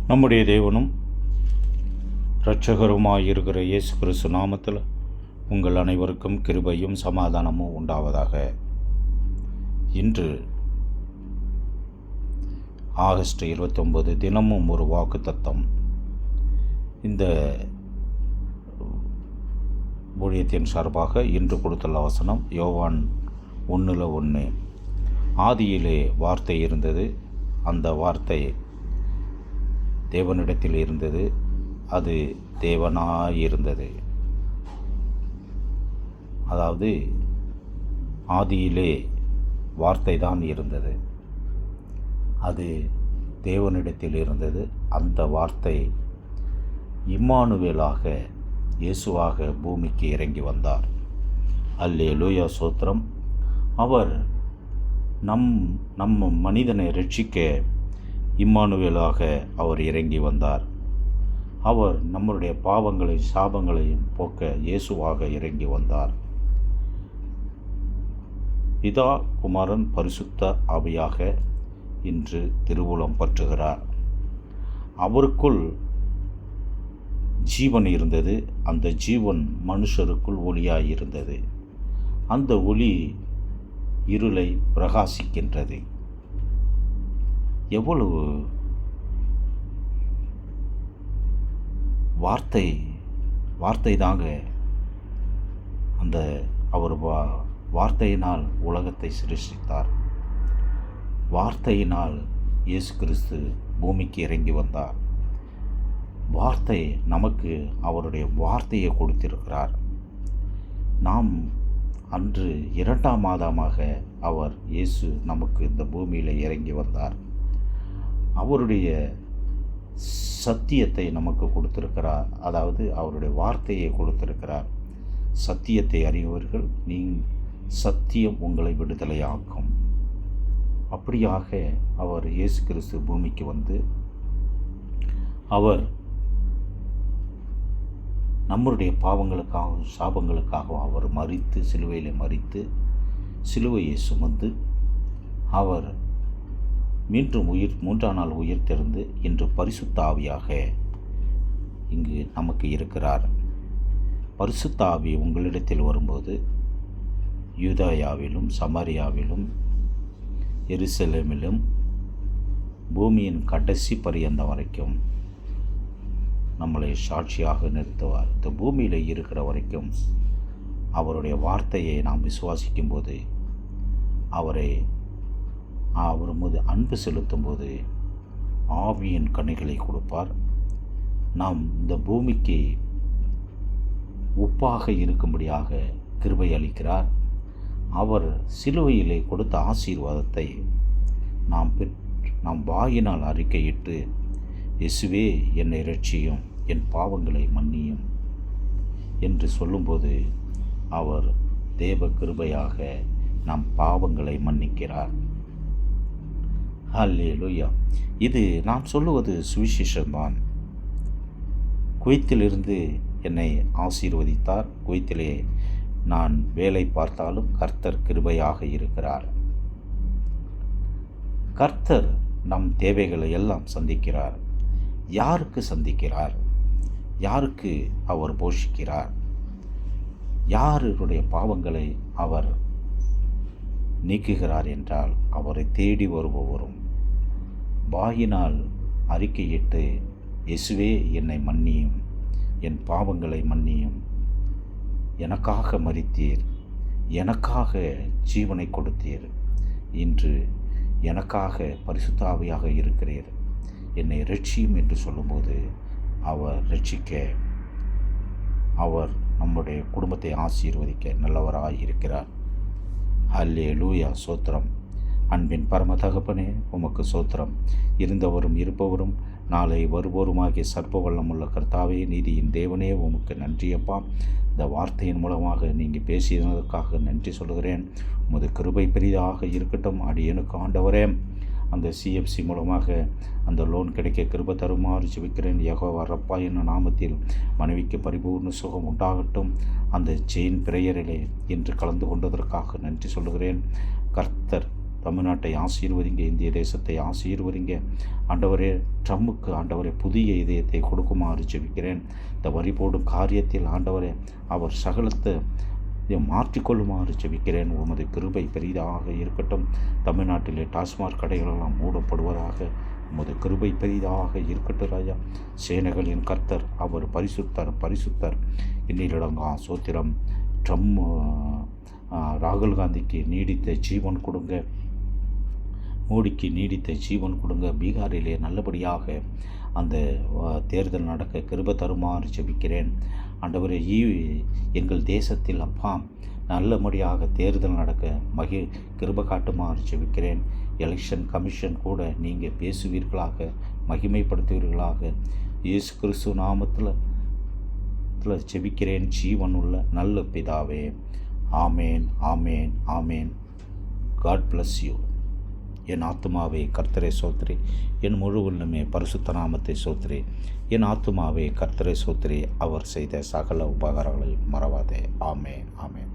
நம்முடைய தேவனும் இரட்சகருமாயிருக்கிற இயேசு கிறிஸ்து நாமத்தில் உங்கள் அனைவருக்கும் கிருபையும் சமாதானமும் உண்டாவதாக. இன்று ஆகஸ்ட் 29 தினமும் ஒரு வாக்குத்தத்தம். இந்த ஊழியத்தின் சார்பாக இன்று கொடுத்துள்ள வசனம் யோவான் 1:1. ஆதியிலே வார்த்தை இருந்தது, அந்த வார்த்தை தேவனிடத்தில் இருந்தது, அது தேவனாயிருந்தது. அதாவது ஆதியிலே வார்த்தை தான் இருந்தது, அது தேவனிடத்தில் இருந்தது. அந்த வார்த்தை இம்மானுவேலாக இயேசுவாக பூமிக்கு இறங்கி வந்தார். அல்லேலூயா, சோத்திரம். அவர் நம் மனிதனை ரட்சிக்க இம்மானுவேலாக அவர் இறங்கி வந்தார். அவர் நம்முடைய பாவங்களையும் சாபங்களையும் போக்க இயேசுவாக இறங்கி வந்தார். பிதா, குமாரன், பரிசுத்த ஆவியாக இன்று திருவுளம் பற்றுகிறார். அவருக்குள் ஜீவன் இருந்தது, அந்த ஜீவன் மனுஷருக்குள் ஒளியாயிருந்தது. அந்த ஒளி இருளை பிரகாசிக்கின்றது. எவ்வளவு வார்த்தை தாங்க. அந்த அவர் வார்த்தையினால் உலகத்தை சிருஷ்டித்தார். வார்த்தையினால் இயேசு கிறிஸ்து பூமிக்கு இறங்கி வந்தார். வார்த்தை நமக்கு அவருடைய வார்த்தையை கொடுத்திருக்கிறார். நாம் அன்று 2ஆம் மாதமாக அவர் இயேசு நமக்கு இந்த பூமியில் இறங்கி வந்தார். அவருடைய சத்தியத்தை நமக்கு கொடுத்திருக்கிறார். அதாவது அவருடைய வார்த்தையை கொடுத்திருக்கிறார். சத்தியத்தை அறிவர்கள் சத்தியம் உங்களை விடுதலையாக்கும். அப்படியாக அவர் இயேசு கிறிஸ்து பூமிக்கு வந்து அவர் நம்முடைய பாவங்களுக்காகவும் சாபங்களுக்காகவும் அவர் மரித்து, சிலுவையில் மரித்து, சிலுவையை சுமந்து அவர் மீண்டும் 3ஆம் நாள் உயிர் தெழுந்து இன்று பரிசுத்த ஆவியாக இங்கு நமக்கு இருக்கிறார். பரிசுத்த ஆவி உங்களிடத்தில் வரும்போது யூதேயாவிலும் சமாரியாவிலும் எருசலேமிலும் பூமியின் கடைசி பரியந்தம் வரைக்கும் நம்மளை சாட்சியாக நிறுத்துவார். இந்த பூமியில் இருக்கிற வரைக்கும் அவருடைய வார்த்தையை நாம் விசுவாசிக்கும்போது, அவர் மீது அன்பு செலுத்தும்போது ஆவியின் கனிகளை கொடுப்பார். நாம் இந்த பூமிக்கு உப்பாக இருக்கும்படியாக கிருபை அளிக்கிறார். அவர் சிலுவையிலே கொடுத்த ஆசீர்வாதத்தை நாம் வாயினால் அறிக்கையிட்டு, இயேசுவே என்னை இரட்சியும், என் பாவங்களை மன்னியும் என்று சொல்லும்போது அவர் தேவ கிருபையாக நம் பாவங்களை மன்னிக்கிறார். அல்லேலூயா. இது நாம் சொல்லுவது சுவிசேஷம்தான். குவைத்திலிருந்து என்னை ஆசீர்வதித்தார். குவைத்திலே நான் வேலை பார்த்தாலும் கர்த்தர் கிருபையாக இருக்கிறார். கர்த்தர் நம் தேவைகளை எல்லாம் சந்திக்கிறார். யாருக்கு சந்திக்கிறார்? யாருக்கு அவர் போஷிக்கிறார்? யாருடைய பாவங்களை அவர் நீக்குகிறார் என்றால் அவரை தேடி வருபவரும் வாயினால் அறிக்கையிட்டு, இயேசுவே என்னை மன்னியும், என் பாவங்களை மன்னியும், எனக்காக மரித்தீர், எனக்காக ஜீவனை கொடுத்தீர், இன்று எனக்காக பரிசுத்த ஆவியாக இருக்கிறீர், என்னை இரட்சியும் என்று சொல்லும்போது அவர் இரட்சிக்க, அவர் நம்முடைய குடும்பத்தை ஆசீர்வதிக்க நல்லவராய் இருக்கிறார். அல்லேலூயா, சோத்திரம். அன்பின் பரம தகப்பனே, உமக்கு சோத்திரம். இருந்தவரும் இருப்பவரும் நாளை வருவோருமாகிய சர்ப்ப வல்லமுள்ள கர்த்தாவே, நீதியின் தேவனே, உமக்கு நன்றியப்பா. இந்த வார்த்தையின் மூலமாக நீங்கள் பேசியதற்காக நன்றி சொல்கிறேன். உமது கிருபை பெரிதாக இருக்கட்டும். அடியேனுக்கு ஆண்டவரே, அந்த சிஎஃப்சி மூலமாக அந்த லோன் கிடைக்க கிருபை தருமாறு ஜெபிக்கிறேன். யெகோவா ரப்பா என்னும் நாமத்தில் மனைவிக்கு பரிபூர்ண சுகம் உண்டாகட்டும். அந்த செயின் பிரேயரிலே இன்று கலந்து கொண்டதற்காக நன்றி சொல்கிறேன். கர்த்தர் தமிழ்நாட்டை ஆசீர்வதிங்க, இந்திய தேசத்தை ஆசீர்வதிங்க. ஆண்டவரே, ட்ரம்புக்கு ஆண்டவரே புதிய இதயத்தை கொடுக்குமாறு ஜெபிக்கிறேன். இந்த வரி போடும் காரியத்தில் ஆண்டவரே அவர் சகலத்தை மாற்றிக்கொள்ளுமாறு ஜெபிக்கிறேன். உமது கிருபை பெரிதாக இருக்கட்டும். தமிழ்நாட்டிலே டாஸ்மாக் கடைகளெல்லாம் மூடப்படுவதாக உமது கிருபை பெரிதாக இருக்கட்டும் ராஜா. சேனைகளின் கர்த்தர் அவர் பரிசுத்தர் பரிசுத்தர். இன்னிலடங்கா சோத்திரம். ராகுல் காந்திக்கு நீடித்த ஜீவன் கொடுங்க, மோடிக்கு நீடித்த ஜீவன் கொடுங்க. பீகாரிலே நல்லபடியாக அந்த தேர்தல் நடக்க கிருபை தருமாறு ஜெபிக்கிறேன். ஆண்டவரே, எங்கள் தேசத்தில் அப்பா நல்லபடியாக தேர்தல் நடக்க கிருபை காட்டுமாறு ஜெபிக்கிறேன். எலெக்ஷன் கமிஷன் கூட நீங்கள் பேசுவீர்களாக, மகிமைப்படுத்துவீர்களாக. இயேசு கிறிஸ்து நாமத்தில் ஜெபிக்கிறேன் ஜீவனுள்ள நல்ல பிதாவே. Amen, amen, amen. God bless you. என் ஆத்துமாவே கர்த்தரை சோத்திரி, என் முழு உள்ளமே பரிசுத்த நாமத்தை சோத்திரி. என் ஆத்துமாவே கர்த்தரை சோத்திரி, அவர் செய்த சகல உபகாரங்களை மறவாதே. ஆமேன், ஆமேன்.